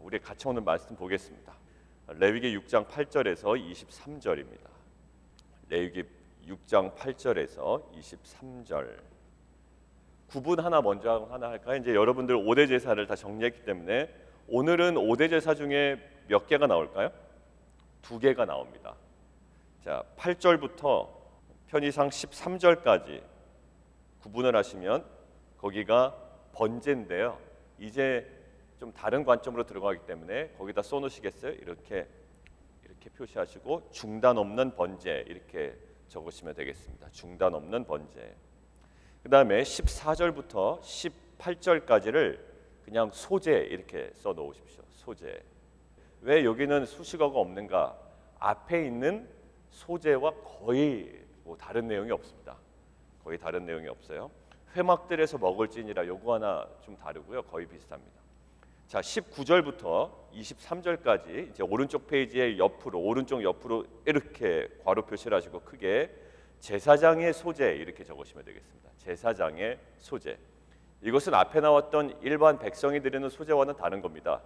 우리 같이 오늘 말씀 보겠습니다. 레위기 6장 8절에서 23절입니다. 레위기 6장 8절에서 23절. 구분 하나 먼저 하나 할까요? 이제 여러분들 5대 제사를 다 정리했기 때문에 오늘은 5대 제사 중에 몇 개가 나올까요? 2개가 나옵니다. 자, 8절부터 편의상 13절까지 구분을 하시면 거기가 번제인데요. 이제 좀 다른 관점으로 들어가기 때문에 거기다 써놓으시겠어요? 이렇게 표시하시고 중단 없는 번제 이렇게 적으시면 되겠습니다. 중단 없는 번제. 그 다음에 14절부터 18절까지를 그냥 소제 이렇게 써놓으십시오. 소제. 왜 여기는 수식어가 없는가? 앞에 있는 소제와 거의 다른 내용이 없습니다. 거의 다른 내용이 없어요. 회막들에서 먹을지니라 요거 하나 좀 다르고요. 거의 비슷합니다. 자, 19절부터 23절까지 이제 오른쪽 페이지의 옆으로 오른쪽 옆으로 이렇게 괄호 표시를 하시고 크게 제사장의 소제 이렇게 적으시면 되겠습니다. 제사장의 소제. 이것은 앞에 나왔던 일반 백성이 드리는 소제와는 다른 겁니다.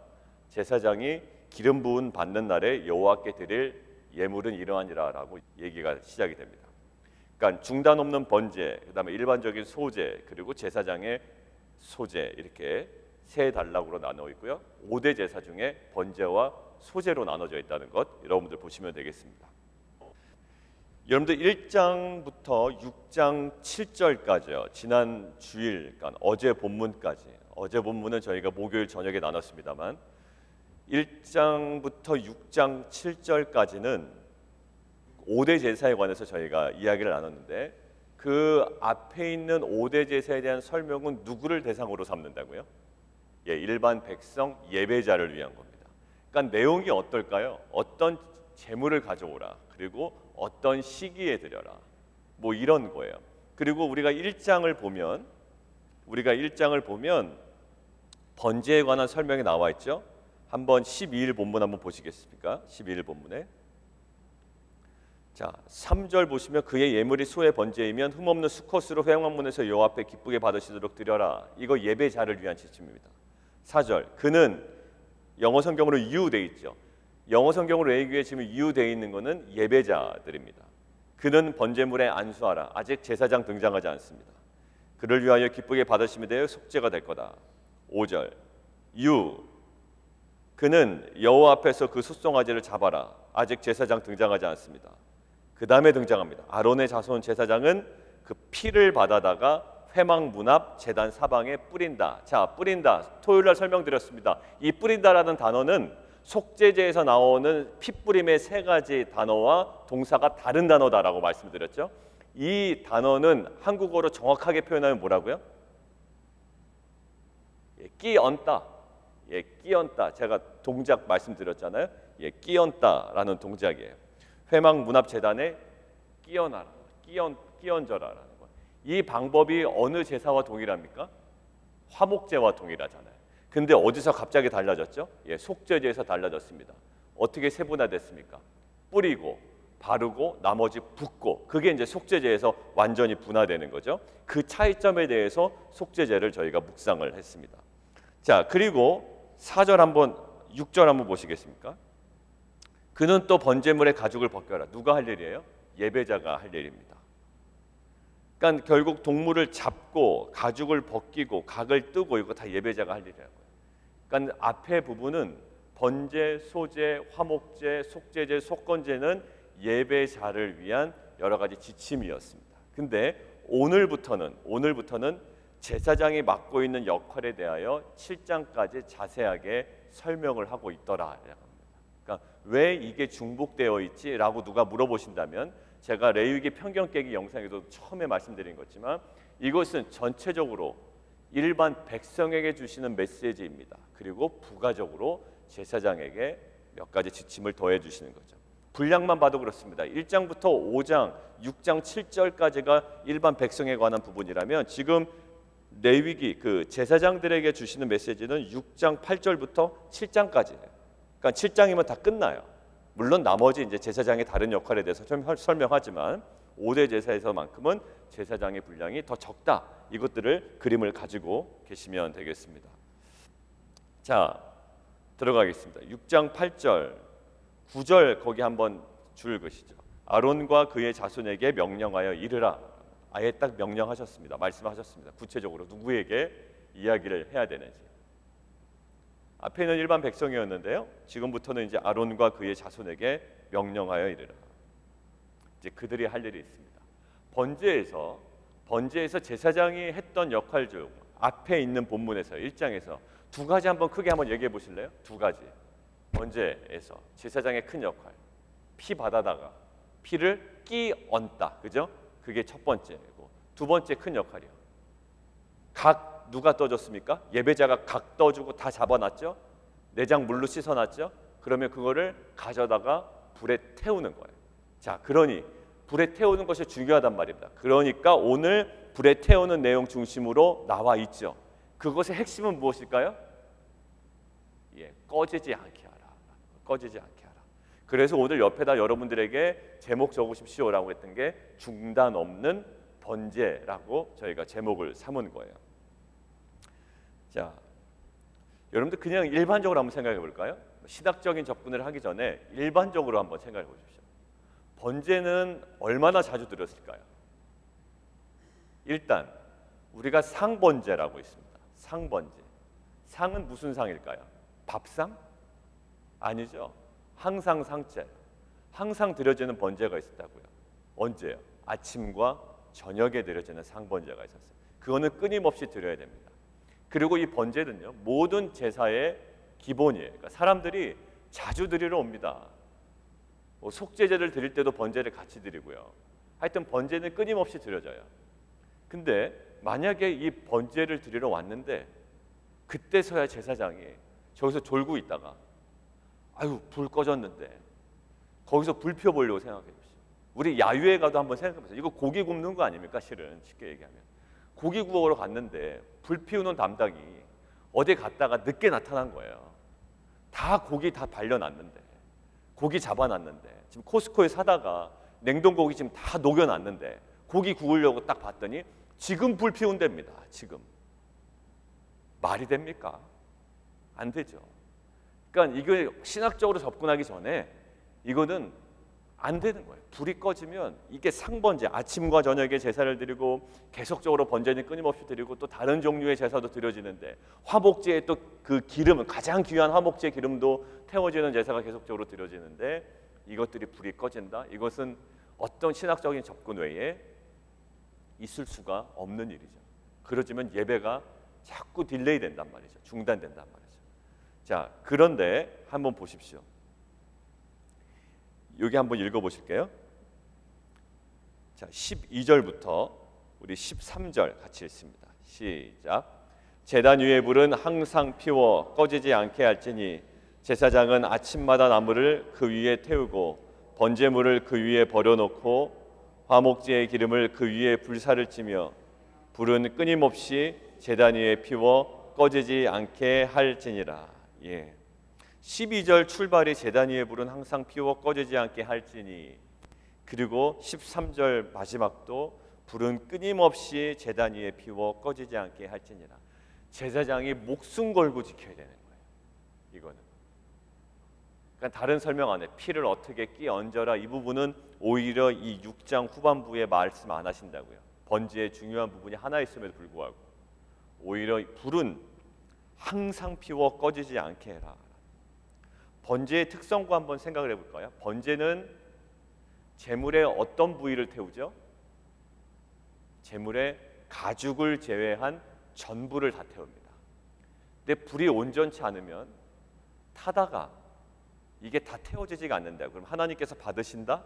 제사장이 기름 부은 받는 날에 여호와께 드릴 예물은 이러하니라라고 얘기가 시작이 됩니다. 그러니까 중단 없는 번제, 그다음에 일반적인 소제, 그리고 제사장의 소제 이렇게 세 단락으로 나눠 있고요. 5대 제사 중에 번제와 소제로 나눠져 있다는 것 여러분들 보시면 되겠습니다. 여러분들 1장부터 6장 7절까지요. 지난 주일, 그러니까 어제 본문까지. 어제 본문은 저희가 목요일 저녁에 나눴습니다만 1장부터 6장 7절까지는 5대 제사에 관해서 저희가 이야기를 나눴는데 그 앞에 있는 5대 제사에 대한 설명은 누구를 대상으로 삼는다고요? 예, 일반 백성 예배자를 위한 겁니다. 그러니까 내용이 어떨까요? 어떤 제물을 가져오라. 그리고 어떤 시기에 드려라. 뭐 이런 거예요. 그리고 우리가 1장을 보면 번제에 관한 설명이 나와 있죠. 한번 12일 본문 한번 보시겠습니까? 12일 본문에 자, 3절 보시면 그의 예물이 소의 번제이면 흠없는 수컷으로 회막문에서 여호와 앞에 기쁘게 받으시도록 드려라. 이거 예배자를 위한 지침입니다. 4절 그는 영어 성경으로 you 돼 있죠. 영어 성경으로 레위기에 지금 you 돼 있는 거는 예배자들입니다. 그는 번제물에 안수하라. 아직 제사장 등장하지 않습니다. 그를 위하여 기쁘게 받으심에 대해 속죄가 될 거다. 5절 you 그는 여호와 앞에서 그 숫송아지를 잡아라. 아직 제사장 등장하지 않습니다. 그 다음에 등장합니다. 아론의 자손 제사장은 그 피를 받아다가 회막 문 앞 제단 사방에 뿌린다. 자, 뿌린다. 토요일날 설명드렸습니다. 이 뿌린다라는 단어는 속죄제에서 나오는 피 뿌림의 세 가지 단어와 동사가 다른 단어다라고 말씀드렸죠. 이 단어는 한국어로 정확하게 표현하면 뭐라고요? 예, 끼얹다. 예, 끼얹다. 제가 동작 말씀드렸잖아요. 예, 끼얹다라는 동작이에요. 회막 문 앞 제단에 끼얹어라. 끼얹어라라는 거예요. 이 방법이 어느 제사와 동일합니까? 화목제와 동일하잖아요. 근데 어디서 갑자기 달라졌죠? 예, 속죄제에서 달라졌습니다. 어떻게 세분화됐습니까? 뿌리고 바르고 나머지 붓고 그게 이제 속죄제에서 완전히 분화되는 거죠. 그 차이점에 대해서 속죄제를 저희가 묵상을 했습니다. 자, 그리고 4절 한번 6절 한번 보시겠습니까? 그는 또 번제물의 가죽을 벗겨라. 누가 할 일이에요? 예배자가 할 일입니다. 그러니까 결국 동물을 잡고 가죽을 벗기고 각을 뜨고 이거 다 예배자가 할 일이라고요. 그러니까 앞에 부분은 번제, 소제, 화목제, 속죄제, 속건제는 예배자를 위한 여러 가지 지침이었습니다. 근데 오늘부터는 제사장이 맡고 있는 역할에 대하여 7장까지 자세하게 설명을 하고 있더라. 그러니까 왜 이게 중복되어 있지라고 누가 물어보신다면 제가 레위기 편견 깨기 영상에도 처음에 말씀드린 거지만 이것은 전체적으로 일반 백성에게 주시는 메시지입니다. 그리고 부가적으로 제사장에게 몇 가지 지침을 더해 주시는 거죠. 분량만 봐도 그렇습니다. 1장부터 5장, 6장 7절까지가 일반 백성에 관한 부분이라면 지금 레위기 그 제사장들에게 주시는 메시지는 6장 8절부터 7장까지예요. 그러니까 7장이면 다 끝나요. 물론 나머지 이제 제사장의 다른 역할에 대해서 좀 설명하지만 5대 제사에서만큼은 제사장의 분량이 더 적다. 이것들을 그림을 가지고 계시면 되겠습니다. 자, 들어가겠습니다. 6장 8절, 9절 거기 한번 줄 것이죠. 아론과 그의 자손에게 명령하여 이르라. 아예 딱 명령하셨습니다. 말씀하셨습니다. 구체적으로 누구에게 이야기를 해야 되는지. 앞에는 일반 백성이었는데요. 지금부터는 이제 아론과 그의 자손에게 명령하여 이르라. 이제 그들이 할 일이 있습니다. 번제에서 제사장이 했던 역할 중 앞에 있는 본문에서 1장에서 두 가지 한번 크게 한번 얘기해 보실래요? 두 가지. 번제에서 제사장의 큰 역할. 피 받아다가 피를 끼 얹다. 그죠? 그게 첫 번째고, 두 번째 큰 역할이요. 각 누가 떠줬습니까? 예배자가 각 떠주고 다 잡아놨죠. 내장 물로 씻어놨죠. 그러면 그거를 가져다가 불에 태우는 거예요. 자, 그러니 불에 태우는 것이 중요하단 말입니다. 그러니까 오늘 불에 태우는 내용 중심으로 나와 있죠. 그것의 핵심은 무엇일까요? 꺼지지 않게 하라. 꺼지지 않게 하라. 그래서 오늘 옆에다 여러분들에게 제목 적으십시오라고 했던 게 중단 없는 번제라고 저희가 제목을 삼은 거예요. 자, 여러분들 그냥 일반적으로 한번 생각해 볼까요? 신학적인 접근을 하기 전에 일반적으로 한번 생각해 보십시오. 번제는 얼마나 자주 드렸을까요? 일단 우리가 상번제라고 있습니다. 상번제. 상은 무슨 상일까요? 밥상? 아니죠. 항상 상제. 항상 드려지는 번제가 있었다고요. 언제요? 아침과 저녁에 드려지는 상번제가 있었어요. 그거는 끊임없이 드려야 됩니다. 그리고 이 번제는요, 모든 제사의 기본이에요. 그러니까 사람들이 자주 드리러 옵니다. 속죄제를 드릴 때도 번제를 같이 드리고요. 하여튼 번제는 끊임없이 드려져요. 근데 만약에 이 번제를 드리러 왔는데 그때서야 제사장이 저기서 졸고 있다가 아유 불 꺼졌는데 거기서 불 피워보려고 생각해 보시죠. 우리 야유회 가도 한번 생각해 보세요. 이거 고기 굽는 거 아닙니까? 실은 쉽게 얘기하면 고기 구우러 갔는데 불 피우는 담당이 어디 갔다가 늦게 나타난 거예요. 다 고기 다 발려놨는데 고기 잡아놨는데 지금 코스코에 사다가 냉동고기 지금 다 녹여놨는데 고기 구우려고 딱 봤더니 지금 불 피운답니다. 지금 말이 됩니까? 안 되죠. 그러니까 이게 신학적으로 접근하기 전에 이거는 안 되는 거예요. 불이 꺼지면 이게 상번제, 아침과 저녁에 제사를 드리고 계속적으로 번제는 끊임없이 드리고 또 다른 종류의 제사도 드려지는데 화목제에 또 그 기름은 가장 귀한 화목제 기름도 태워지는 제사가 계속적으로 드려지는데 이것들이 불이 꺼진다? 이것은 어떤 신학적인 접근 외에 있을 수가 없는 일이죠. 그러지만 예배가 자꾸 딜레이 된단 말이죠. 중단된단 말이죠. 자, 그런데 한번 보십시오. 여기 한번 읽어보실게요. 자, 12절부터 우리 13절 같이 읽습니다. 시작. 제단 위에 불은 항상 피워 꺼지지 않게 할지니 제사장은 아침마다 나무를 그 위에 태우고 번제물을 그 위에 버려놓고 화목제의 기름을 그 위에 불사를 찌며 불은 끊임없이 제단 위에 피워 꺼지지 않게 할지니라. 12절 출발이 제단 위에 불은 항상 피워 꺼지지 않게 할지니, 그리고 13절 마지막도 불은 끊임없이 제단 위에 피워 꺼지지 않게 할지니라. 제사장이 목숨 걸고 지켜야 되는 거예요. 이거는 그러니까 다른 설명 안 해. 피를 어떻게 끼 얹어라 이 부분은 오히려 이 6장 후반부에 말씀 안 하신다고요. 번제의 중요한 부분이 하나 있음에도 불구하고 오히려 불은 항상 피워 꺼지지 않게 해라. 번제의 특성과 한번 생각을 해볼까요? 번제는 제물의 어떤 부위를 태우죠? 제물의 가죽을 제외한 전부를 다 태웁니다. 근데 불이 온전치 않으면 타다가 이게 다 태워지지가 않는다. 그럼 하나님께서 받으신다?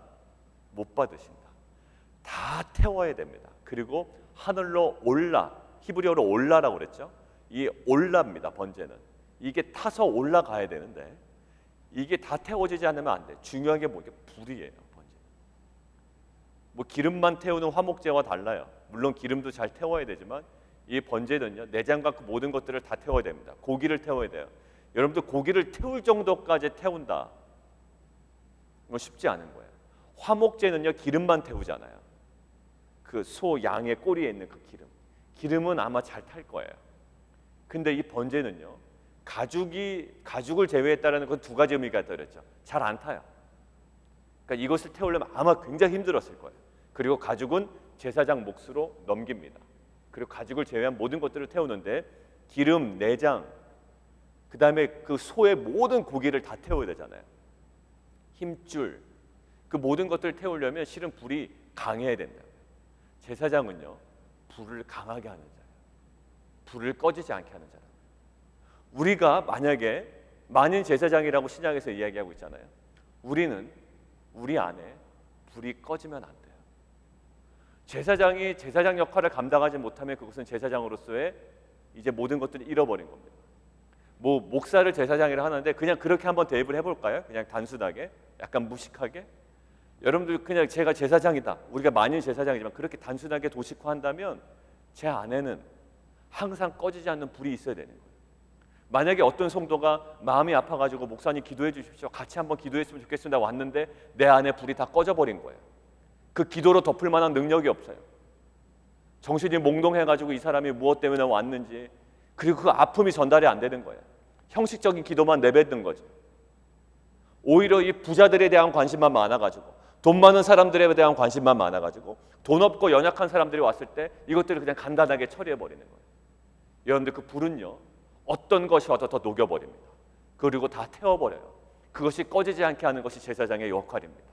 못 받으신다. 다 태워야 됩니다. 그리고 하늘로 올라, 히브리어로 올라라고 그랬죠? 이 올라입니다. 번제는 이게 타서 올라가야 되는데 이게 다 태워지지 않으면 안 돼. 중요한 게 뭐게? 불이에요. 번제. 뭐 기름만 태우는 화목제와 달라요. 물론 기름도 잘 태워야 되지만 이 번제는요, 내장과 그 모든 것들을 다 태워야 됩니다. 고기를 태워야 돼요. 여러분들 고기를 태울 정도까지 태운다. 이건 쉽지 않은 거예요. 화목제는요, 기름만 태우잖아요. 그 소, 양의 꼬리에 있는 그 기름. 기름은 아마 잘 탈 거예요. 근데 이 번제는요, 가죽을 제외했다는 건 두 가지 의미가 들었죠. 잘 안 타요. 그러니까 이것을 태우려면 아마 굉장히 힘들었을 거예요. 그리고 가죽은 제사장 몫으로 넘깁니다. 그리고 가죽을 제외한 모든 것들을 태우는데 기름, 내장, 그 다음에 그 소의 모든 고기를 다 태워야 되잖아요. 힘줄, 그 모든 것들을 태우려면 실은 불이 강해야 된다. 제사장은요, 불을 강하게 하는 자예요. 불을 꺼지지 않게 하는 자예요. 우리가 만약에 만인 제사장이라고 신약에서 이야기하고 있잖아요. 우리는 우리 안에 불이 꺼지면 안 돼요. 제사장이 제사장 역할을 감당하지 못하면 그것은 제사장으로서의 이제 모든 것들을 잃어버린 겁니다. 뭐 목사를 제사장이라 하는데 그냥 그렇게 한번 대입을 해볼까요? 그냥 단순하게, 약간 무식하게. 여러분들 그냥 제가 제사장이다, 우리가 만인 제사장이지만 그렇게 단순하게 도식화한다면 제 안에는 항상 꺼지지 않는 불이 있어야 되는 거예요. 만약에 어떤 성도가 마음이 아파가지고 목사님 기도해 주십시오, 같이 한번 기도했으면 좋겠습니다 왔는데 내 안에 불이 다 꺼져버린 거예요. 그 기도로 덮을 만한 능력이 없어요. 정신이 몽롱해가지고 이 사람이 무엇 때문에 왔는지, 그리고 그 아픔이 전달이 안 되는 거예요. 형식적인 기도만 내뱉는 거죠. 오히려 이 부자들에 대한 관심만 많아가지고, 돈 많은 사람들에 대한 관심만 많아가지고, 돈 없고 연약한 사람들이 왔을 때 이것들을 그냥 간단하게 처리해버리는 거예요. 여러분들 그 불은요, 어떤 것이 와도 더 녹여버립니다. 그리고 다 태워버려요. 그것이 꺼지지 않게 하는 것이 제사장의 역할입니다.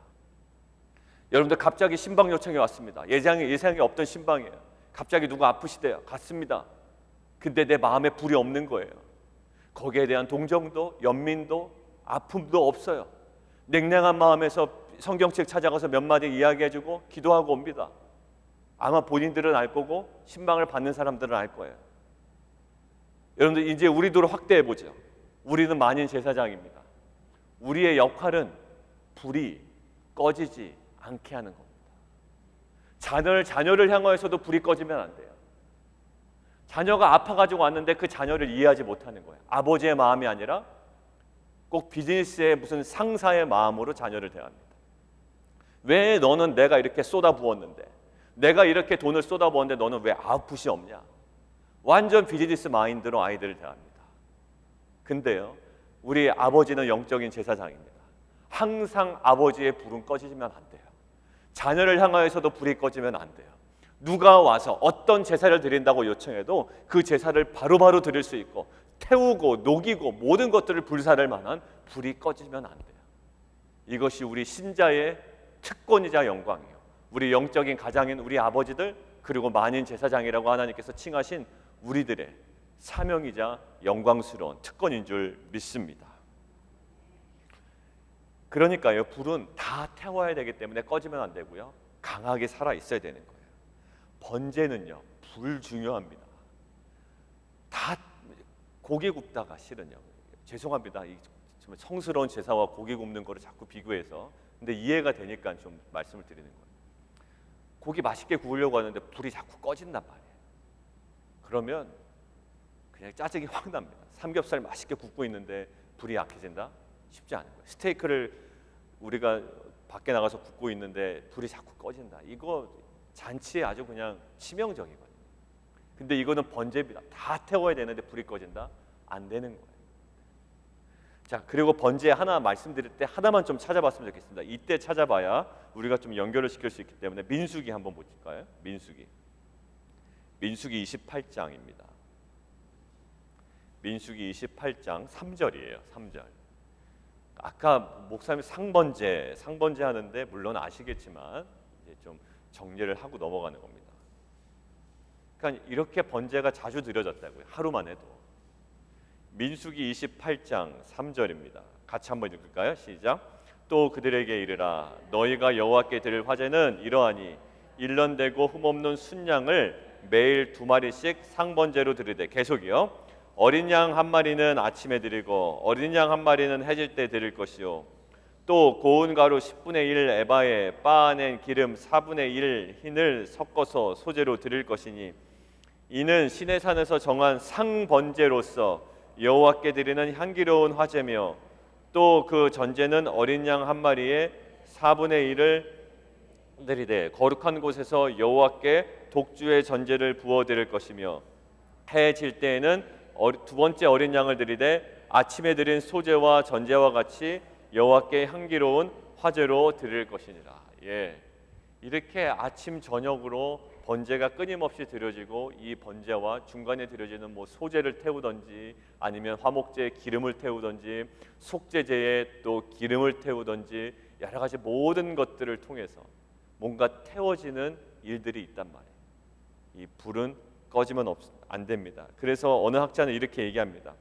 여러분들 갑자기 신방 요청이 왔습니다. 예상에 없던 신방이에요. 갑자기 누가 아프시대요. 갔습니다. 근데 내 마음에 불이 없는 거예요. 거기에 대한 동정도, 연민도, 아픔도 없어요. 냉랭한 마음에서 성경책 찾아가서 몇 마디 이야기해주고 기도하고 옵니다. 아마 본인들은 알 거고 신방을 받는 사람들은 알 거예요. 여러분들 이제 우리도 확대해보죠. 우리는 만인 제사장입니다. 우리의 역할은 불이 꺼지지 않게 하는 겁니다. 자녀를 향하여서도 불이 꺼지면 안 돼요. 자녀가 아파가지고 왔는데 그 자녀를 이해하지 못하는 거예요. 아버지의 마음이 아니라 꼭 비즈니스의 무슨 상사의 마음으로 자녀를 대합니다. 왜 너는 내가 이렇게 쏟아부었는데, 내가 이렇게 돈을 쏟아부었는데 너는 왜 아웃풋이 없냐? 완전 비즈니스 마인드로 아이들을 대합니다. 근데요, 우리 아버지는 영적인 제사장입니다. 항상 아버지의 불은 꺼지면 안 돼요. 자녀를 향하여서도 불이 꺼지면 안 돼요. 누가 와서 어떤 제사를 드린다고 요청해도 그 제사를 바로바로 드릴 수 있고, 태우고 녹이고 모든 것들을 불사를 만한 불이 꺼지면 안 돼요. 이것이 우리 신자의 특권이자 영광이에요. 우리 영적인 가장인 우리 아버지들, 그리고 만인 제사장이라고 하나님께서 칭하신 우리들의 사명이자 영광스러운 특권인 줄 믿습니다. 그러니까요, 불은 다 태워야 되기 때문에 꺼지면 안 되고요, 강하게 살아 있어야 되는 거예요. 번제는요, 불 중요합니다. 다 고기 굽다가, 실은요, 죄송합니다, 이 성스러운 제사와 고기 굽는 거를 자꾸 비교해서, 근데 이해가 되니까 좀 말씀을 드리는 거예요. 고기 맛있게 구우려고 하는데 불이 자꾸 꺼진단 말이에요. 그러면 그냥 짜증이 확 납니다. 삼겹살 맛있게 굽고 있는데 불이 약해진다? 쉽지 않은 거예요. 스테이크를 우리가 밖에 나가서 굽고 있는데 불이 자꾸 꺼진다. 이거 잔치에 아주 그냥 치명적이거든요. 근데 이거는 번제입니다. 다 태워야 되는데 불이 꺼진다? 안 되는 거예요. 자, 그리고 번제 하나 말씀드릴 때 하나만 좀 찾아봤으면 좋겠습니다. 이때 찾아봐야 우리가 좀 연결을 시킬 수 있기 때문에 민수기 한번 볼까요? 민수기 28장입니다. 민수기 28장 3절이에요. 3절. 아까 목사님 상번제 하는데 물론 아시겠지만 이제 좀 정리를 하고 넘어가는 겁니다. 그러니까 이렇게 번제가 자주 드려졌다고요. 하루만 해도. 민수기 28장 3절입니다. 같이 한번 읽을까요? 시작. 또 그들에게 이르라, 너희가 여호와께 드릴 화제는 이러하니 1년 되고 흠없는 순양을 매일 2마리씩 상번제로 드리되, 계속이요, 어린 양 1마리는 아침에 드리고 어린 양 1마리는 해질 때 드릴 것이요, 또 고운 가루 10분의 1 에바에 빻아낸 기름 4분의 1 흰을 섞어서 소제로 드릴 것이니, 이는 시내 산에서 정한 상번제로서 여호와께 드리는 향기로운 화제며, 또 그 전제는 어린 양 1마리에 4분의 1을 드리되 거룩한 곳에서 여호와께 독주의 전제를 부어 드릴 것이며, 해 질 때에는 두 번째 어린 양을 드리되 아침에 드린 소제와 전제와 같이 여호와께 향기로운 화제로 드릴 것이니라. 예, 이렇게 아침 저녁으로 번제가 끊임없이 드려지고 이 번제와 중간에 드려지는 뭐 소제를 태우든지 아니면 화목제에 기름을 태우든지 속죄제에 또 기름을 태우든지 여러 가지 모든 것들을 통해서 뭔가 태워지는 일들이 있단 말이에요. 이 불은 꺼지면 안 됩니다. 그래서 어느 학자는 이렇게 얘기합니다.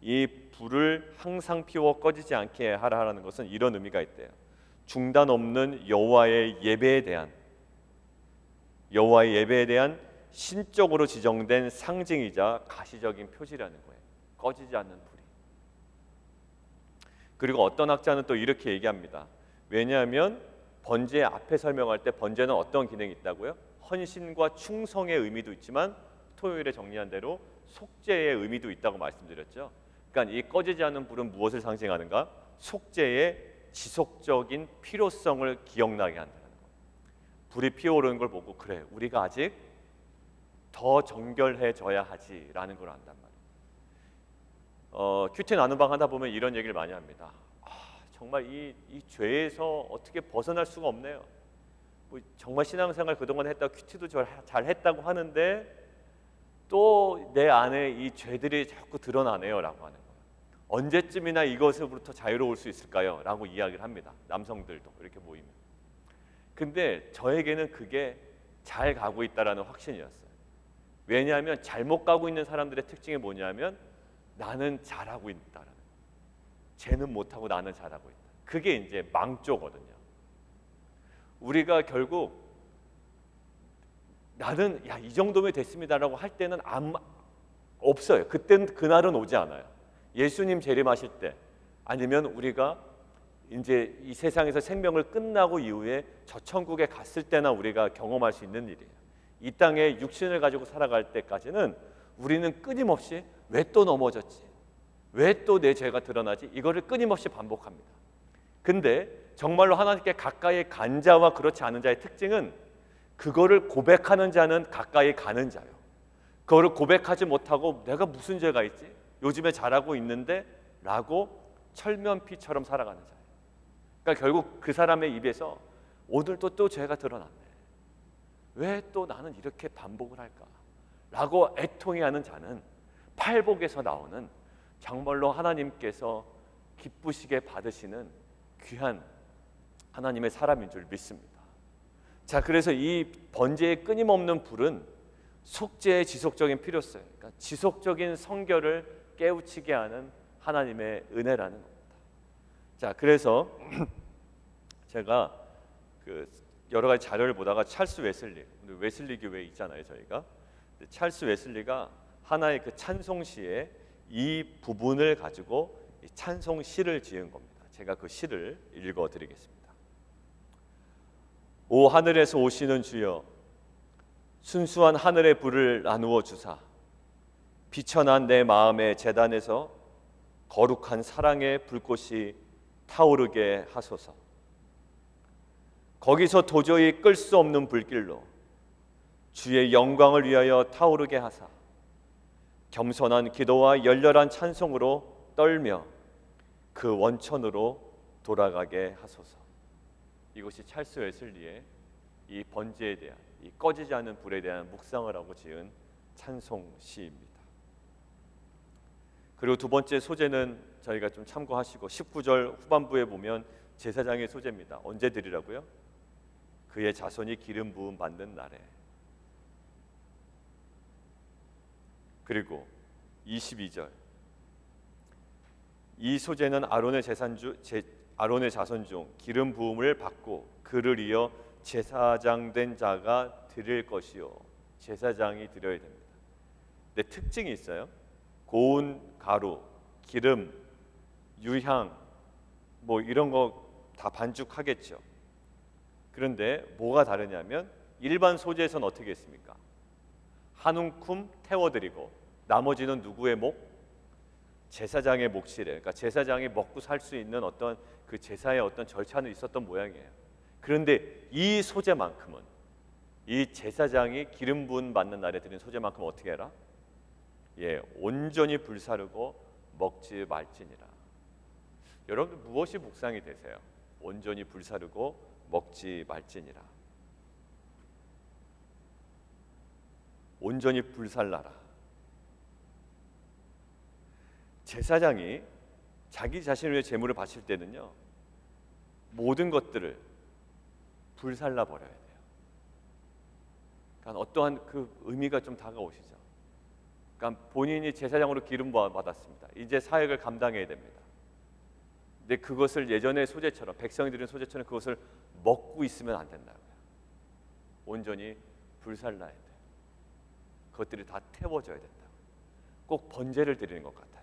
이 불을 항상 피워 꺼지지 않게 하라는 것은 이런 의미가 있대요. 중단 없는 여호와의 예배에 대한 신적으로 지정된 상징이자 가시적인 표지라는 거예요. 꺼지지 않는 불이. 그리고 어떤 학자는 또 이렇게 얘기합니다. 왜냐하면 번제 앞에 설명할 때 번제는 어떤 기능이 있다고요? 헌신과 충성의 의미도 있지만 토요일에 정리한 대로 속죄의 의미도 있다고 말씀드렸죠. 그러니까 이 꺼지지 않는 불은 무엇을 상징하는가? 속죄의 지속적인 필요성을 기억나게 한다는 거예요. 불이 피어오르는 걸 보고 그래, 우리가 아직 더 정결해져야 하지라는 걸 안단 말이에요. 큐티 나눔 방 하다 보면 이런 얘기를 많이 합니다. 정말 이 죄에서 어떻게 벗어날 수가 없네요. 뭐 정말 신앙생활 그동안 했다고 큐티도 잘 했다고 하는데 또 내 안에 이 죄들이 자꾸 드러나네요 라고 하는 거예요. 언제쯤이나 이것으로부터 자유로울 수 있을까요? 라고 이야기를 합니다. 남성들도 이렇게 모이면. 근데 저에게는 그게 잘 가고 있다라는 확신이었어요. 왜냐하면 잘못 가고 있는 사람들의 특징이 뭐냐면 나는 잘하고 있다라는 거예요. 쟤는 못하고 나는 잘하고 있다. 그게 이제 망조거든요. 우리가 결국 나는 이 정도면 됐습니다라고 할 때는 없어요. 그날은 오지 않아요. 예수님 재림하실 때 아니면 우리가 이제 이 세상에서 생명을 끝나고 이후에 저 천국에 갔을 때나 우리가 경험할 수 있는 일이에요. 이 땅에 육신을 가지고 살아갈 때까지는 우리는 끊임없이 왜 또 넘어졌지? 왜 또 내 죄가 드러나지? 이거를 끊임없이 반복합니다. 근데 정말로 하나님께 가까이 간 자와 그렇지 않은 자의 특징은 그거를 고백하는 자는 가까이 가는 자요. 그거를 고백하지 못하고 내가 무슨 죄가 있지? 요즘에 잘하고 있는데 라고 철면피처럼 살아가는 자예요. 그러니까 결국 그 사람의 입에서 오늘도 또 죄가 드러났네. 왜 또 나는 이렇게 반복을 할까? 라고 애통해하는 자는 팔복에서 나오는 정말로 하나님께서 기쁘시게 받으시는 귀한 하나님의 사람인 줄 믿습니다. 자, 그래서 이 번제의 끊임없는 불은 속죄의 지속적인 필요성, 그러니까 지속적인 성결을 깨우치게 하는 하나님의 은혜라는 겁니다. 자, 그래서 제가 그 여러 가지 자료를 보다가 찰스 웨슬리 교회 있잖아요, 저희가. 찰스 웨슬리가 하나의 그 찬송시에 이 부분을 가지고 찬송시를 지은 겁니다. 제가 그 시를 읽어드리겠습니다. 오 하늘에서 오시는 주여, 순수한 하늘의 불을 나누어 주사, 비천한 내 마음의 제단에서 거룩한 사랑의 불꽃이 타오르게 하소서. 거기서 도저히 끌 수 없는 불길로 주의 영광을 위하여 타오르게 하사 겸손한 기도와 열렬한 찬송으로 떨며 그 원천으로 돌아가게 하소서. 이것이 찰스 웨슬리의 이 번제에 대한, 이 꺼지지 않는 불에 대한 묵상을 하고 지은 찬송시입니다. 그리고 두 번째 소제는 저희가 좀 참고하시고 19절 후반부에 보면 제사장의 소제입니다. 언제 드리라고요? 그의 자손이 기름 부음 받는 날에. 그리고 22절, 이 소제는 아론의 자손 중 기름 부음을 받고 그를 이어 제사장 된 자가 드릴 것이요. 제사장이 드려야 됩니다. 근데 특징이 있어요. 고운 가루, 기름, 유향 뭐 이런 거 다 반죽하겠죠. 그런데 뭐가 다르냐면 일반 소제에서는 어떻게 했습니까? 한 움큼 태워드리고 나머지는 누구의 목? 제사장의 몫이래. 그러니까 제사장이 먹고 살 수 있는 어떤 그 제사의 어떤 절차는 있었던 모양이에요. 그런데 이 소제만큼은, 이 제사장이 기름 부음 받는 날에 드린 소제만큼 어떻게 해라? 온전히 불사르고 먹지 말지니라. 여러분들 무엇이 묵상이 되세요? 온전히 불사르고 먹지 말지니라. 온전히 불살라라. 제사장이 자기 자신을 위해 제물을 바칠 때는요, 모든 것들을 불살라 버려야 돼요. 그러니까 어떠한 그 의미가 좀 다가오시죠. 그러니까 본인이 제사장으로 기름 받았습니다. 이제 사역을 감당해야 됩니다. 근데 그것을 예전의 소재처럼, 백성이 드린 소재처럼 그것을 먹고 있으면 안 된다고요. 온전히 불살라야 돼요. 그것들이 다 태워져야 된다고. 꼭 번제를 드리는 것 같아요.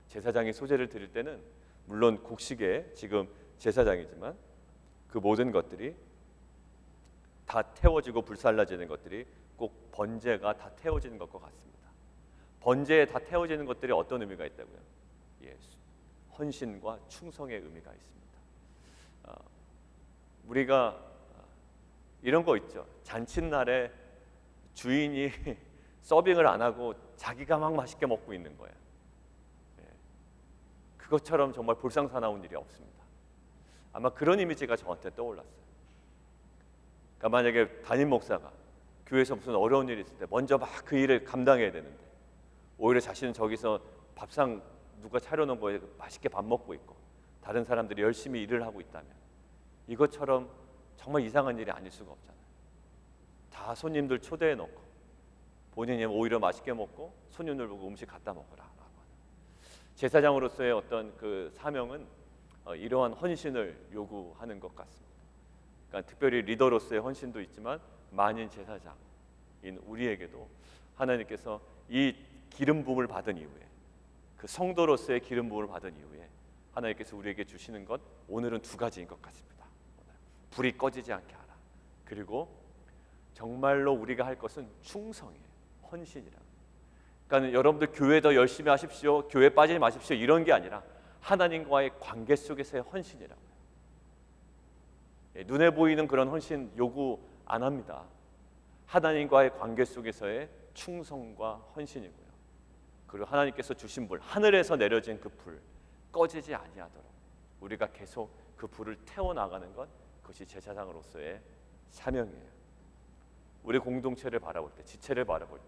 제사장이 소제를 드릴 때는 물론 곡식에 지금 제사장이지만 그 모든 것들이 다 태워지고 불살라지는 것들이 꼭 번제가 다 태워지는 것과 같습니다. 번제에 다 태워지는 것들이 어떤 의미가 있다고요? 헌신과 충성의 의미가 있습니다. 우리가 이런 거 있죠. 잔칫날에 주인이 서빙을 안 하고 자기가 막 맛있게 먹고 있는 거예요. 그것처럼 정말 볼상사나운 일이 없습니다. 아마 그런 이미지가 저한테 떠올랐어요. 그러니까 만약에 담임 목사가 교회에서 무슨 어려운 일이 있을 때 먼저 막 그 일을 감당해야 되는데 오히려 자신은 저기서 밥상 누가 차려놓은 거에 맛있게 밥 먹고 있고 다른 사람들이 열심히 일을 하고 있다면 이것처럼 정말 이상한 일이 아닐 수가 없잖아요. 다 손님들 초대해 놓고 본인이 오히려 맛있게 먹고 손님들 보고 음식 갖다 먹으라. 제사장으로서의 어떤 그 사명은 이러한 헌신을 요구하는 것 같습니다. 그러니까 특별히 리더로서의 헌신도 있지만 만인 제사장인 우리에게도 하나님께서 이 기름 부음을 받은 이후에 그 성도로서의 기름 부음을 받은 이후에 하나님께서 우리에게 주시는 것 오늘은 두 가지인 것 같습니다. 불이 꺼지지 않게 하라. 그리고 정말로 우리가 할 것은 충성이에요. 헌신이라. 그러니까 여러분들 교회 더 열심히 하십시오, 교회 빠지지 마십시오 이런 게 아니라 하나님과의 관계 속에서의 헌신이라고요. 눈에 보이는 그런 헌신 요구 안 합니다. 하나님과의 관계 속에서의 충성과 헌신이고요. 그리고 하나님께서 주신 불, 하늘에서 내려진 그 불 꺼지지 아니하도록 우리가 계속 그 불을 태워나가는 것, 그것이 제사장으로서의 사명이에요. 우리 공동체를 바라볼 때, 지체를 바라볼 때,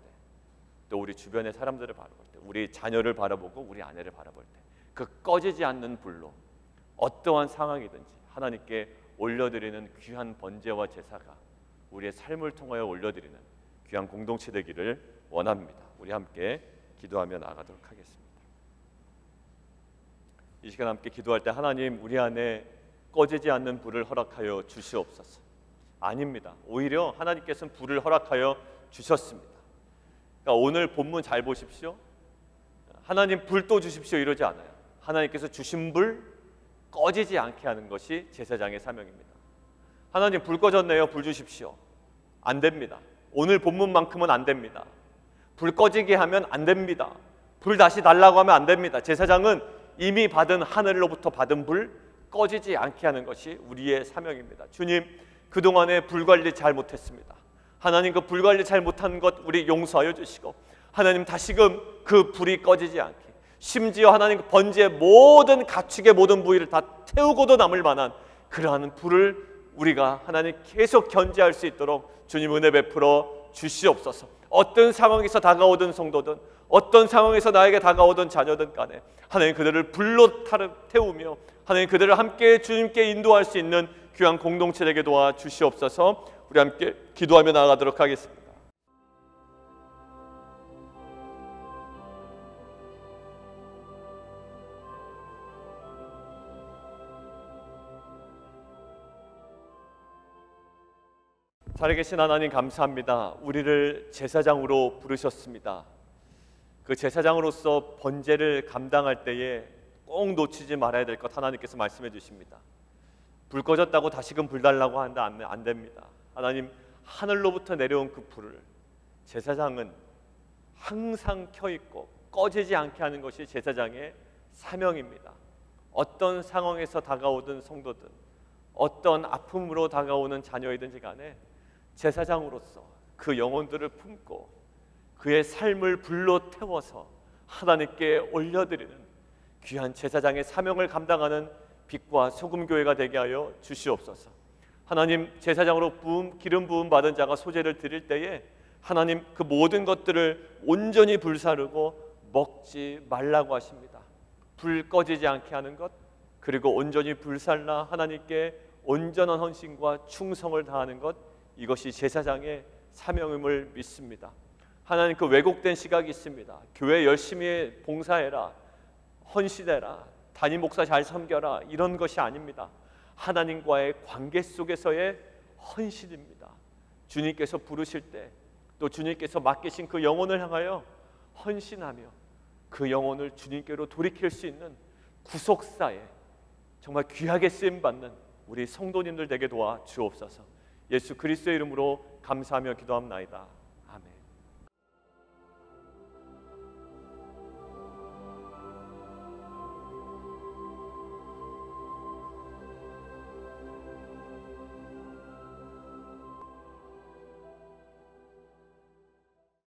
또 우리 주변의 사람들을 바라볼 때, 우리 자녀를 바라보고 우리 아내를 바라볼 때 그 꺼지지 않는 불로 어떠한 상황이든지 하나님께 올려드리는 귀한 번제와 제사가 우리의 삶을 통하여 올려드리는 귀한 공동체 되기를 원합니다. 우리 함께 기도하며 나아가도록 하겠습니다. 이 시간 함께 기도할 때 하나님 우리 안에 꺼지지 않는 불을 허락하여 주시옵소서. 아닙니다. 오히려 하나님께서는 불을 허락하여 주셨습니다. 그러니까 오늘 본문 잘 보십시오. 하나님 불 또 주십시오 이러지 않아요. 하나님께서 주신 불 꺼지지 않게 하는 것이 제사장의 사명입니다. 하나님 불 꺼졌네요. 불 주십시오. 안 됩니다. 오늘 본문만큼은 안 됩니다. 불 꺼지게 하면 안 됩니다. 불 다시 달라고 하면 안 됩니다. 제사장은 이미 받은 하늘로부터 받은 불 꺼지지 않게 하는 것이 우리의 사명입니다. 주님, 그동안에 불 관리 잘 못했습니다. 하나님 그 불 관리 잘 못한 것 우리 용서하여 주시고 하나님 다시금 그 불이 꺼지지 않게 심지어 하나님 그 번제의 모든 가축의 모든 부위를 다 태우고도 남을 만한 그러한 불을 우리가 하나님 계속 견제할 수 있도록 주님 은혜 베풀어 주시옵소서. 어떤 상황에서 다가오던 성도든 어떤 상황에서 나에게 다가오던 자녀든 간에 하나님 그들을 불로 태우며 하나님 그들을 함께 주님께 인도할 수 있는 귀한 공동체 되게 도와 주시옵소서. 우리 함께 기도하며 나아가도록 하겠습니다. 살아계신 하나님 감사합니다. 우리를 제사장으로 부르셨습니다. 그 제사장으로서 번제를 감당할 때에 꼭 놓치지 말아야 될 것 하나님께서 말씀해 주십니다. 불 꺼졌다고 다시금 불 달라고 한다면 안 됩니다. 하나님 하늘로부터 내려온 그 불을 제사장은 항상 켜있고 꺼지지 않게 하는 것이 제사장의 사명입니다. 어떤 상황에서 다가오든 성도든 어떤 아픔으로 다가오는 자녀이든지 간에 제사장으로서 그 영혼들을 품고 그의 삶을 불로 태워서 하나님께 올려드리는 귀한 제사장의 사명을 감당하는 빛과 소금 교회가 되게 하여 주시옵소서. 하나님, 제사장으로 기름 부음 받은 자가 소제를 드릴 때에 하나님, 그 모든 것들을 온전히 불사르고 먹지 말라고 하십니다. 불 꺼지지 않게 하는 것, 그리고 온전히 불살라 하나님께 온전한 헌신과 충성을 다하는 것, 이것이 제사장의 사명임을 믿습니다. 하나님, 그 왜곡된 시각이 있습니다. 교회 열심히 봉사해라, 헌신해라, 담임 목사 잘 섬겨라, 이런 것이 아닙니다. 하나님과의 관계 속에서의 헌신입니다. 주님께서 부르실 때, 또 주님께서 맡기신 그 영혼을 향하여 헌신하며 그 영혼을 주님께로 돌이킬 수 있는 구속사에 정말 귀하게 쓰임받는 우리 성도님들 되게 도와 주옵소서. 예수 그리스도의 이름으로 감사하며 기도합나이다.